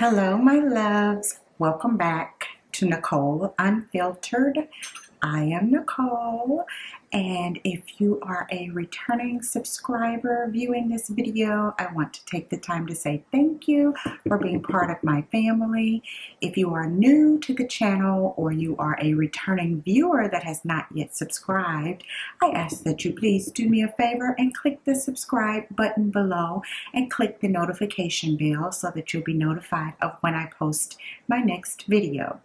Hello, my loves. Welcome back to Nicole Unfiltered. I am Nicole, and if you are a returning subscriber viewing this video, I want to take the time to say thank you for being part of my family. If you are new to the channel or you are a returning viewer that has not yet subscribed, I ask that you please do me a favor and click the subscribe button below and click the notification bell so that you'll be notified of when I post my next video.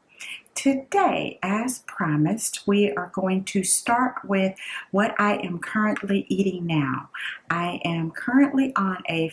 Today, as promised, we are going to start with what I am currently eating now. I am currently on a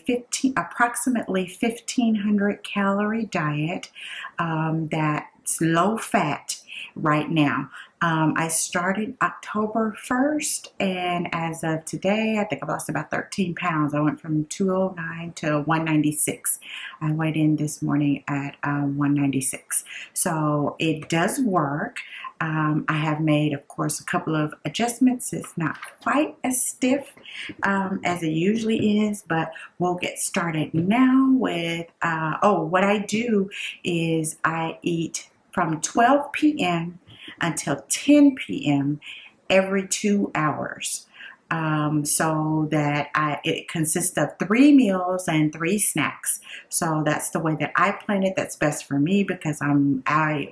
approximately 1,500 calorie diet that's low fat right now. I started October 1st, and as of today, I think I've lost about 13 pounds. I went from 209 to 196. I weighed in this morning at 196. So it does work. I have made, of course, a couple of adjustments. It's not quite as stiff as it usually is, but we'll get started now with, what I do is I eat from 12 p.m. until 10 p.m. every 2 hours. So that it consists of 3 meals and 3 snacks. So that's the way that I plan it. That's best for me because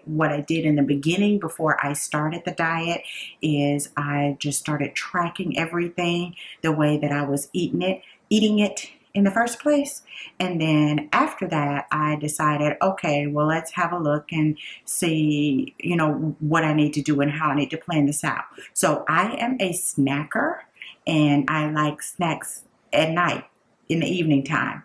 what I did in the beginning before I started the diet is I just started tracking everything the way that I was eating it in the first place. And then after that, I decided, okay, well, let's have a look and see, what I need to do and how I need to plan this out. So I am a snacker, and I like snacks at night in the evening time.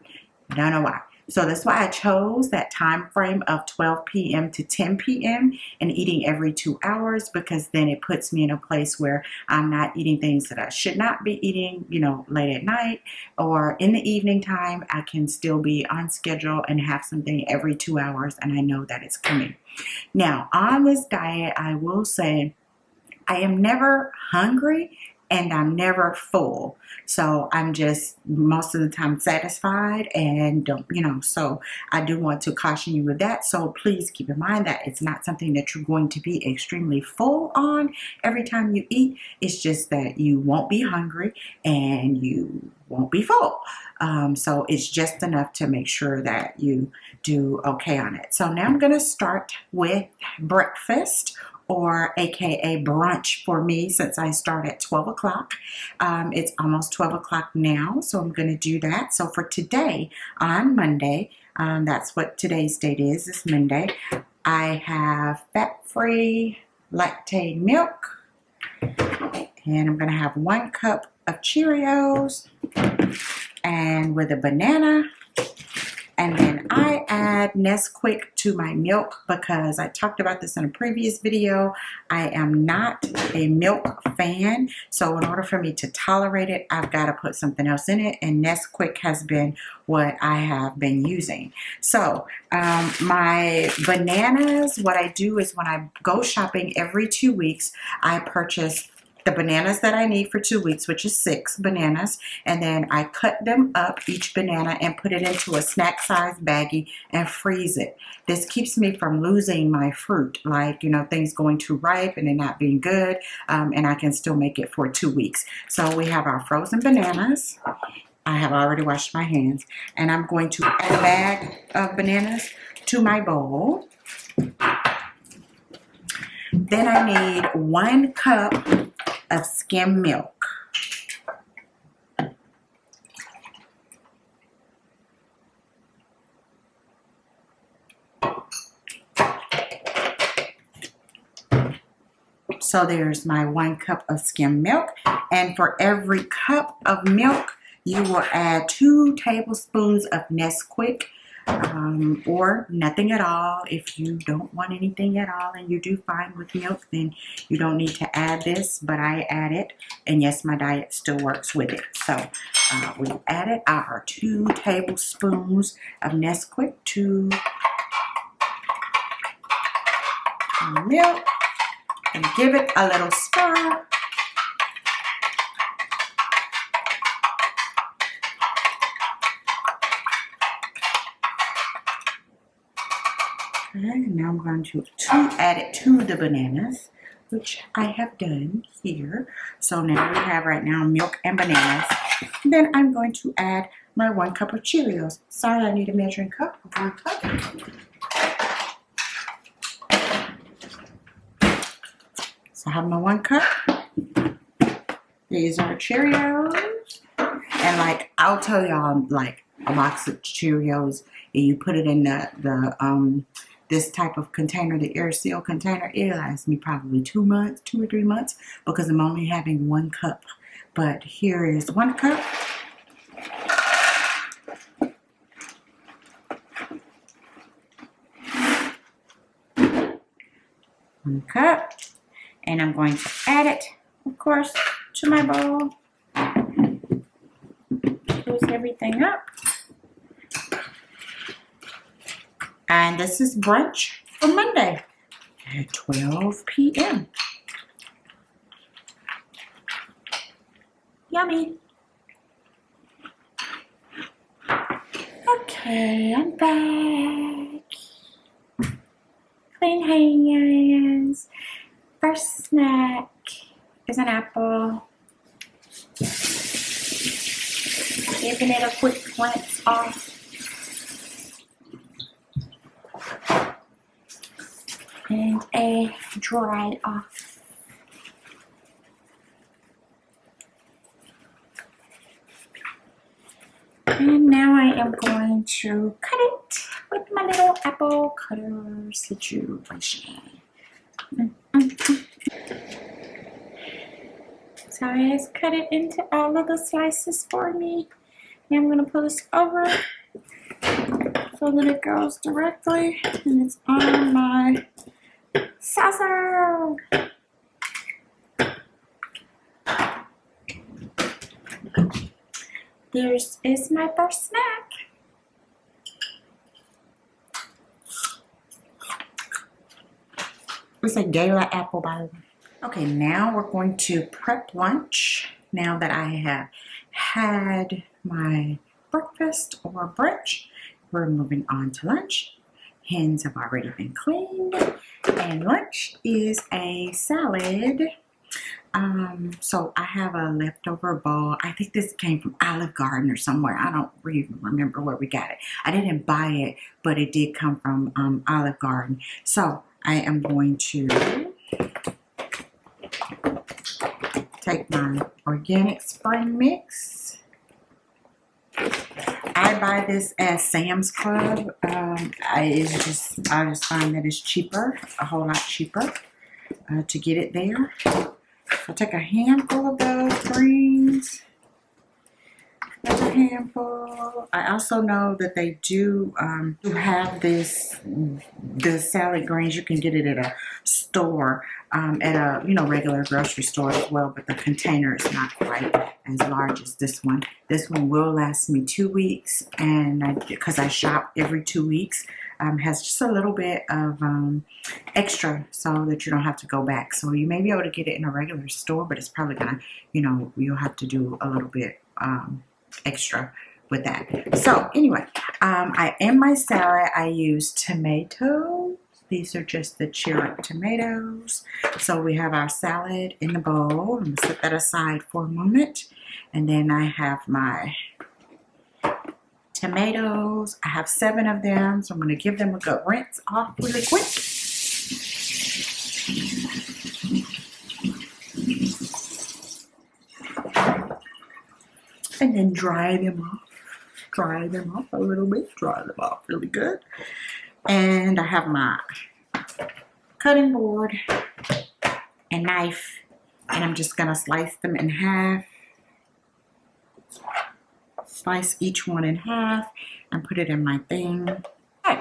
I don't know why. So that's why I chose that time frame of 12 p.m. to 10 p.m. and eating every 2 hours, because then it puts me in a place where I'm not eating things that I should not be eating, late at night or in the evening time. I can still be on schedule and have something every 2 hours, and I know that it's coming. Now, on this diet, I will say I am never hungry and I'm never full. So I'm just most of the time satisfied and don't, so I do want to caution you with that. So please keep in mind that it's not something that you're going to be extremely full on every time you eat. It's just that you won't be hungry and you won't be full. So it's just enough to make sure that you do okay on it. So now I'm going to start with breakfast, or aka brunch for me, since I start at 12 o'clock. It's almost 12 o'clock now, so I'm going to do that. So for today, on Monday, that's what today's date is, it's Monday, I have fat-free lactate milk, and I'm going to have 1 cup of Cheerios, and with a banana. And then I add Nesquik to my milk because I talked about this in a previous video. I am not a milk fan. So in order for me to tolerate it, I've got to put something else in it. And Nesquik has been what I have been using. So my bananas, what I do is when I go shopping every 2 weeks, I purchase the bananas that I need for 2 weeks, which is 6 bananas, and then I cut them up, each banana, and put it into a snack size baggie and freeze it. This keeps me from losing my fruit, like, things going too ripe and it not being good, and I can still make it for 2 weeks. So we have our frozen bananas. I have already washed my hands, and I'm going to add a bag of bananas to my bowl. Then I need 1 cup of skim milk. So there's my 1 cup of skim milk, and for every cup of milk, you will add 2 tablespoons of Nesquik, or nothing at all. If you don't want anything at all and you do fine with milk, then you don't need to add this, but I add it, and yes, my diet still works with it. So we added our 2 tablespoons of Nesquik to our milk and give it a little stir. Okay, and now I'm going to add it to the bananas, which I have done here. So now we have right now milk and bananas. Then I'm going to add my 1 cup of Cheerios. Sorry, I need a measuring cup of 1 cup. So I have my 1 cup. These are Cheerios. And like, I'll tell y'all, like a box of Cheerios, and you put it in this type of container, the air seal container, it lasts me probably 2 months, 2 or 3 months, because I'm only having 1 cup. But here is 1 cup. One cup. And I'm going to add it, of course, to my bowl. Close everything up. And this is brunch for Monday at 12 p.m. Yummy. Okay, I'm back. Clean hands. First snack is an apple. Giving it a quick rinse off. And a dry off. And now I am going to cut it with my little apple cutter situation. So I just cut it into all of the slices for me. And I'm going to pull this over so that it goes directly and it's on my saucer. This is my first snack. It's a gala apple, by the way. Okay, now we're going to prep lunch. Now that I have had my breakfast or brunch, we're moving on to lunch. Hens have already been cleaned. And lunch is a salad. So I have a leftover bowl. I think this came from Olive Garden or somewhere. I don't even remember where we got it. I didn't buy it, but it did come from Olive Garden. So I am going to take my organic spring mix. I buy this at Sam's Club. I just find that it's cheaper, a whole lot cheaper to get it there. So take a handful of those greens. That's a handful. I also know that they do have the salad greens. You can get it at a store, at a regular grocery store as well. But the container is not quite as large as this one. This one will last me 2 weeks, and because I shop every 2 weeks, has just a little bit of extra so that you don't have to go back. So you may be able to get it in a regular store, but it's probably gonna, you'll have to do a little bit extra with that. So anyway, in my salad I use tomatoes. These are just the cherry tomatoes. So we have our salad in the bowl. I'm gonna set that aside for a moment, and then I have my tomatoes. I have 7 of them, so I'm going to give them a good rinse off really quick. And then dry them off. Dry them off a little bit. Dry them off really good. And I have my cutting board and knife, and I'm just going to slice them in half. Slice each one in half and put it in my thing. Okay.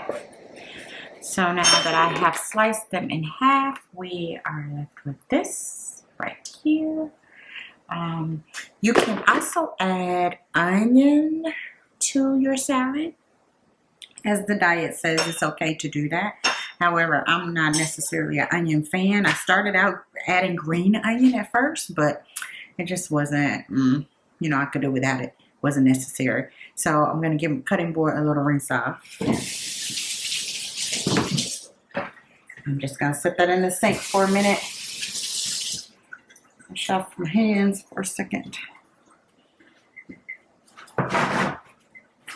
So now that I have sliced them in half, we are left with this right here. You can also add onion to your salad. As the diet says, it's okay to do that. However, I'm not necessarily an onion fan. I started out adding green onion at first, but it just wasn't, I could do without it. Wasn't necessary. So I'm going to give cutting board a little rinse off. I'm just gonna set that in the sink for a minute. Wash off my hands for a second.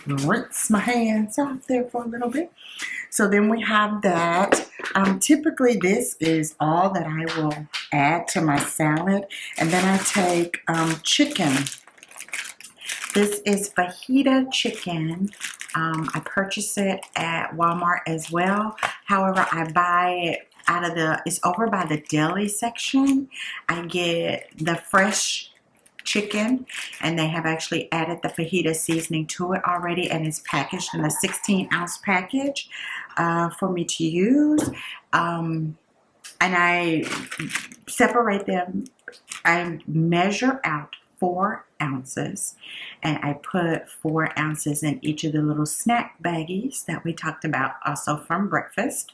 Rinse my hands off there for a little bit. So then we have that. Typically this is all that I will add to my salad. And then I take chicken. This is Fajita Chicken. I purchase it at Walmart as well. However, I buy it out of it's over by the deli section. I get the fresh chicken, and they have actually added the fajita seasoning to it already, and it's packaged in a 16-ounce package for me to use. And I separate them. I measure out 4 ounces, and I put 4 ounces in each of the little snack baggies that we talked about also from breakfast,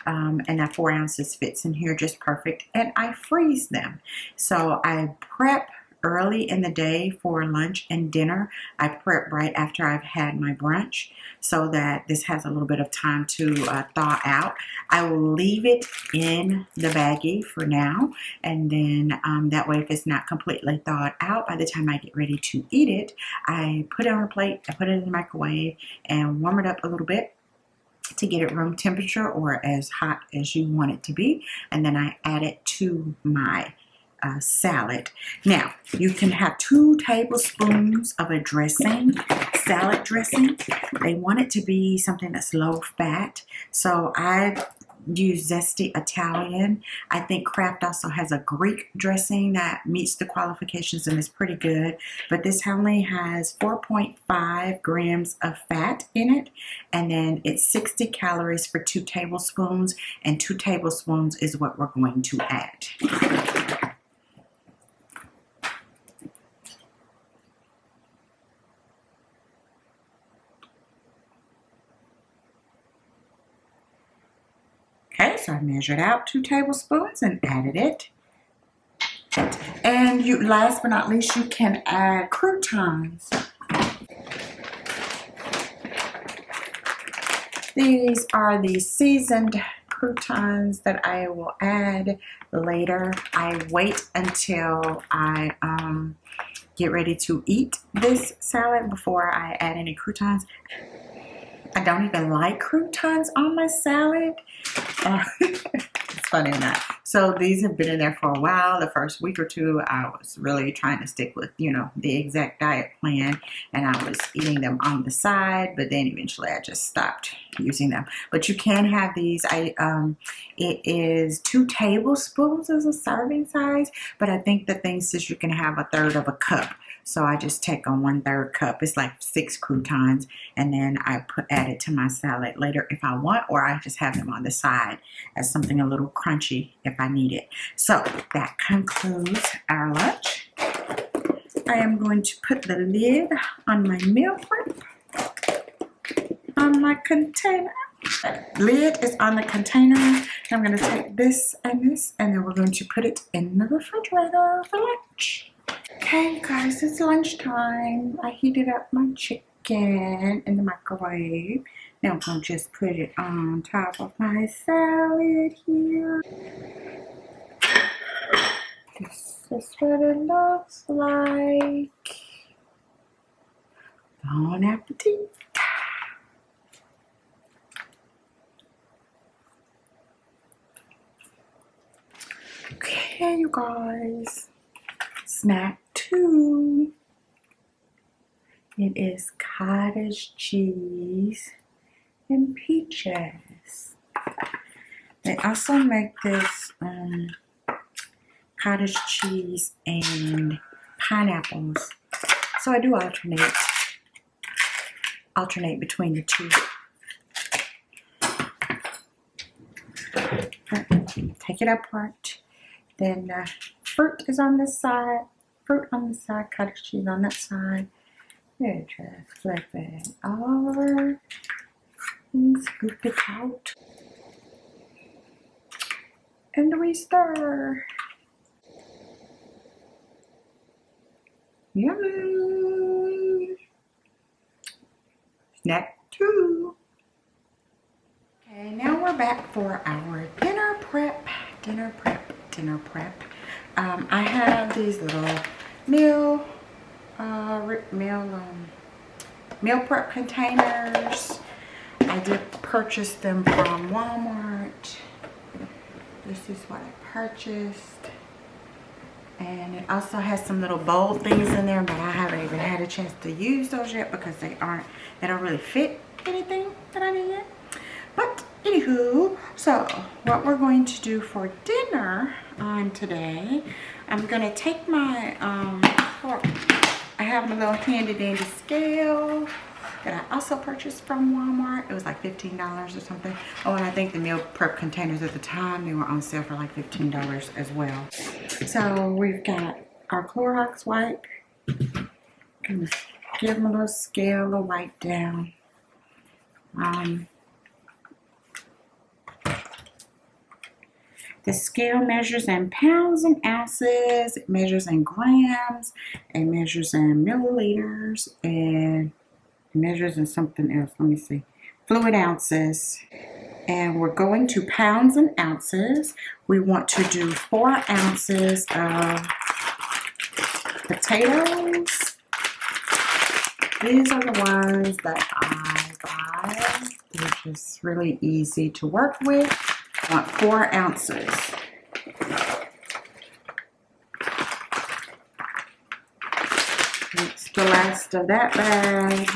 and that 4 ounces fits in here just perfect, and I freeze them. So I prep early in the day for lunch and dinner. I prep right after I've had my brunch so that this has a little bit of time to thaw out. I will leave it in the baggie for now, and then that way if it's not completely thawed out, by the time I get ready to eat it, I put it on a plate, I put it in the microwave and warm it up a little bit to get it room temperature or as hot as you want it to be, and then I add it to my salad. Now, you can have 2 tablespoons of a dressing, salad dressing. They want it to be something that's low fat, so I use Zesty Italian. I think Kraft also has a Greek dressing that meets the qualifications and is pretty good, but this only has 4.5 grams of fat in it, and then it's 60 calories for 2 tablespoons, and 2 tablespoons is what we're going to add. Okay, so I measured out 2 tablespoons and added it. And you, last but not least, you can add croutons. These are the seasoned croutons that I will add later. I wait until I get ready to eat this salad before I add any croutons. I don't even like croutons on my salad. It's funny or not. So these have been in there for a while. The first week or two, I was really trying to stick with, you know, the exact diet plan, and I was eating them on the side, but then eventually I just stopped using them. But you can have these. It is 2 tablespoons as a serving size, but I think the thing says you can have 1/3 of a cup. So I just take on 1/3 cup. It's like 6 croutons, and then I add it to my salad later if I want, or I just have them on the side as something a little crunchy if I need it. So that concludes our lunch. I am going to put the lid on my meal prep on my container. The lid is on the container. I'm going to take this, and then we're going to put it in the refrigerator for lunch. Okay, guys, it's lunchtime. I heated up my chicken in the microwave. Now I'm going to just put it on top of my salad here. This is what it looks like. Bon appetit. Okay, you guys. Snack 2. It is cottage cheese and peaches. They also make this cottage cheese and pineapples. So I do alternate between the 2. Take it apart. Then fruit is on this side. Fruit on the side, cottage cheese on that side. Then just flip it over and scoop it out. And we stir. Yummy! Snack 2. Okay, now we're back for our dinner dinner prep. I have these little meal prep containers. I did purchase them from Walmart. This is what I purchased. And it also has some little bowl things in there, but I haven't even had a chance to use those yet because they don't really fit anything that I need yet. But anywho, so what we're going to do for dinner on today, I'm gonna take my I have my little handy dandy scale that I also purchased from Walmart. It was like $15 or something. Oh, and I think the meal prep containers at the time, they were on sale for like $15 as well. So we've got our Clorox wipe. Gonna give them a little scale, a little wipe down. The scale measures in pounds and ounces, it measures in grams, it measures in milliliters, and it measures in something else. Let me see. Fluid ounces. And we're going to pounds and ounces. We want to do 4 ounces of potatoes. These are the ones that I buy. They're just really easy to work with. I want 4 ounces. That's the last of that bag.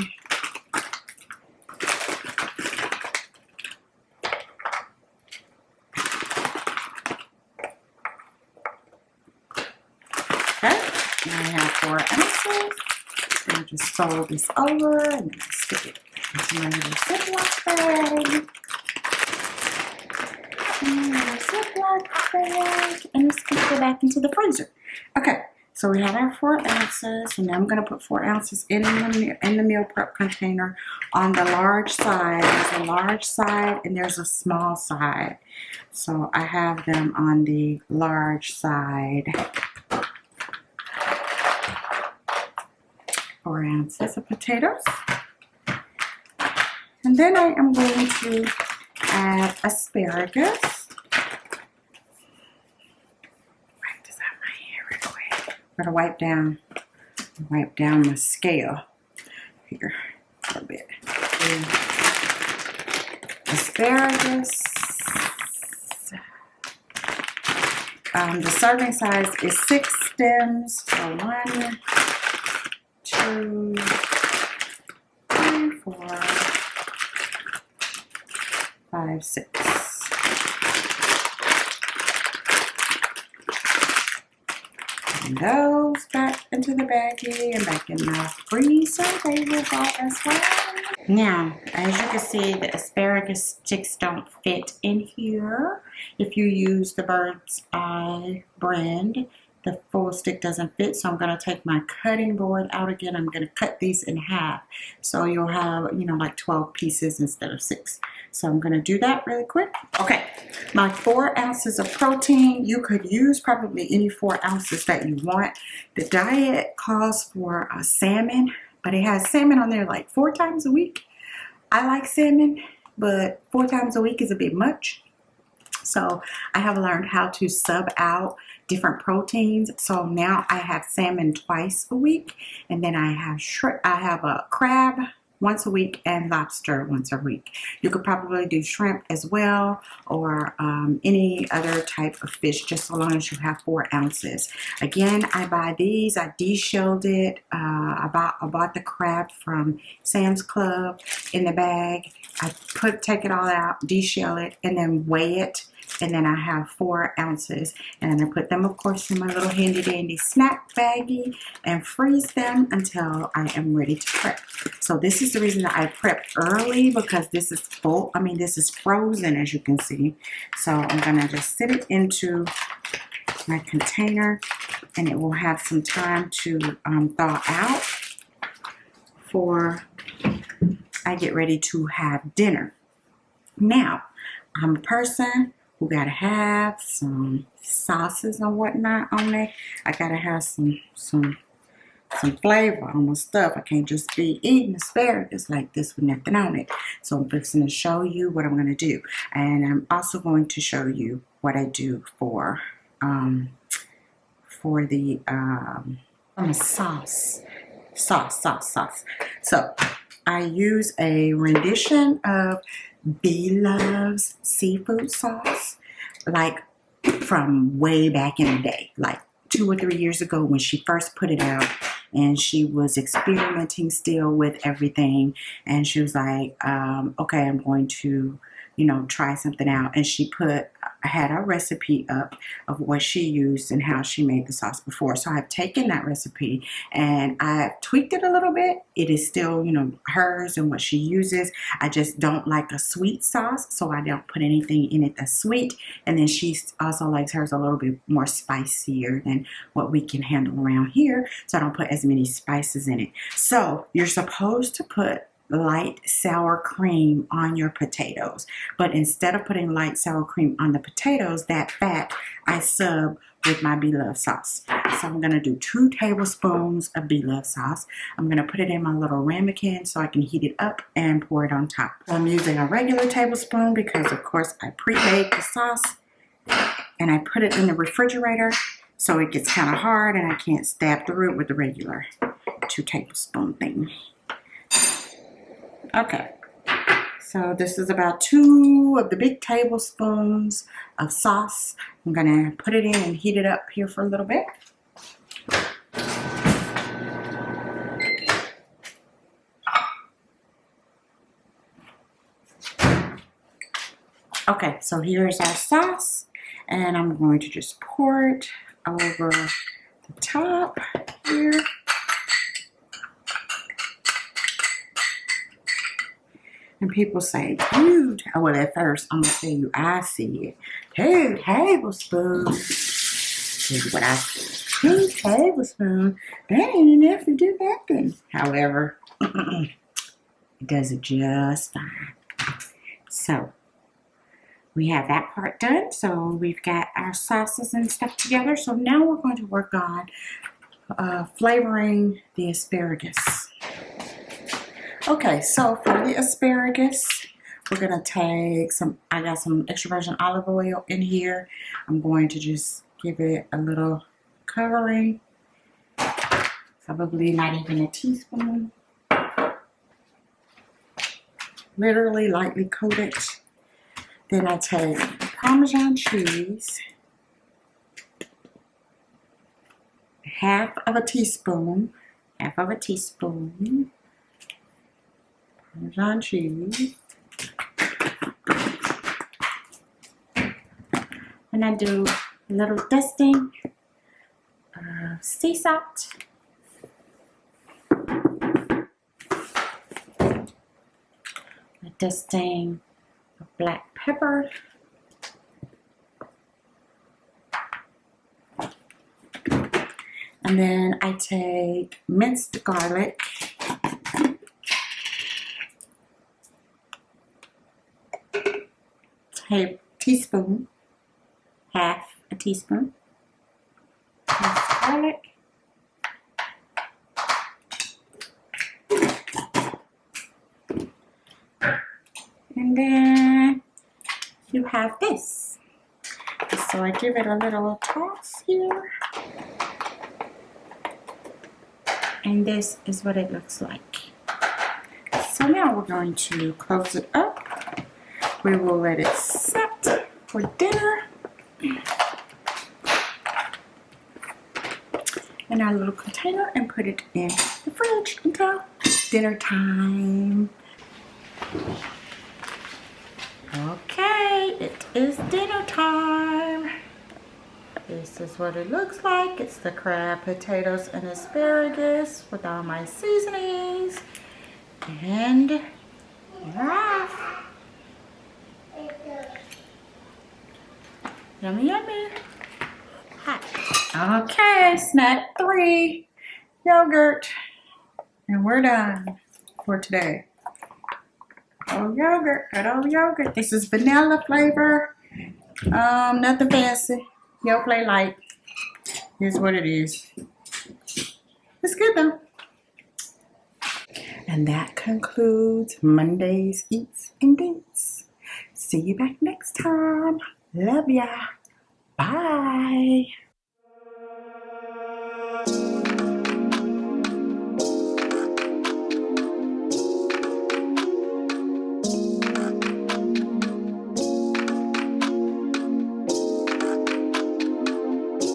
Okay, now I have 4 ounces. I'll just fold this over and then stick it into my little Ziploc bag. And this can go back into the freezer. Okay, so we have our 4 ounces, and now I'm going to put 4 ounces in the meal prep container on the large side. There's a large side and there's a small side. So I have them on the large side. 4 ounces of potatoes. And then I am going to add asparagus. I'm gonna wipe down my scale here a little bit. And asparagus. The serving size is 6 stems. So 1, 2, 3, 4, 5, 6. Those back into the baggie and back in my freezer. They will go as well. Now, as you can see, the asparagus sticks don't fit in here. If you use the Bird's Eye brand, the full stick doesn't fit. So I'm going to take my cutting board out again. I'm going to cut these in half. So you'll have, like 12 pieces instead of 6. So I'm going to do that really quick. Okay, my 4 ounces of protein. You could use probably any 4 ounces that you want. The diet calls for salmon, but it has salmon on there like 4 times a week. I like salmon, but 4 times a week is a bit much. So I have learned how to sub out different proteins. So now I have salmon twice a week, and then I have shrimp. I have a crab once a week and lobster once a week. You could probably do shrimp as well, or any other type of fish, just so long as you have 4 ounces. Again, I buy these. I de-shelled it. I bought the crab from Sam's Club in the bag. I take it all out, de-shell it, and then weigh it. And then I have 4 ounces, and I put them, of course, in my little handy dandy snack baggie and freeze them until I am ready to prep. So this is the reason that I prep early, because this is full. I mean, this is frozen, as you can see. So I'm gonna just sit it into my container, and it will have some time to thaw out before I get ready to have dinner. Now, I'm a person who gotta have some sauces and whatnot on there. I gotta have some flavor on my stuff. I can't just be eating asparagus like this with nothing on it. So I'm fixing to show you what I'm gonna do, and I'm also going to show you what what I do for the sauce. So I use a rendition of B Love's seafood sauce, like from way back in the day, like 2 or 3 years ago when she first put it out, and she was experimenting still with everything, and she was like, okay, I'm going to, you know, try something out. And she had a recipe up of what she used and how she made the sauce before. So I've taken that recipe and I've tweaked it a little bit. It is still, you know, hers and what she uses. I just don't like a sweet sauce, so I don't put anything in it that's sweet. And then she also likes hers a little bit more spicier than what we can handle around here, so I don't put as many spices in it. So you're supposed to put light sour cream on your potatoes, but instead of putting light sour cream on the potatoes, that fat I sub with my Be Love sauce. So I'm going to do 2 tablespoons of Be Love sauce. I'm going to put it in my little ramekin so I can heat it up and pour it on top. So I'm using a regular tablespoon because of course I pre-made the sauce and I put it in the refrigerator so it gets kind of hard and I can't stab through it with the regular 2 tablespoon thing. Okay, so this is about 2 of the big tablespoons of sauce. I'm gonna put it in and heat it up here for a little bit. Okay, so here's our sauce, and I'm going to just pour it over the top here. And people say, 2, well, at first, I'm going to tell you, I see it. 2 tablespoons. Here's what I see. 2 tablespoons. That ain't enough to do nothing. However, it does it just fine. So, we have that part done. So, we've got our sauces and stuff together. So, now we're going to work on flavoring the asparagus. Okay, so for the asparagus, we're going to take I got some extra virgin olive oil in here. I'm going to just give it a little covering, probably not even a teaspoon. Literally lightly coat it. Then I take Parmesan cheese, half of a teaspoon. Parmesan cheese, and I do a little dusting of sea salt, a dusting of black pepper, and then I take minced garlic, teaspoon, half a teaspoon, minced garlic, and then you have this. So I give it a little toss here, and this is what it looks like. So now we're going to close it up. We will let it set for dinner in our little container and put it in the fridge until dinner time. Okay, it is dinner time. This is what it looks like. It's the crab, potatoes, and asparagus with all my seasonings. And we're off. Yummy, yummy. Hot. Okay, snack 3, yogurt. And we're done for today. Oh, yogurt, good old yogurt. This is vanilla flavor. Nothing fancy. Yoplait light. Here's what it is. It's good though. And that concludes Monday's Eats and Deets. See you back next time. Love ya. Bye.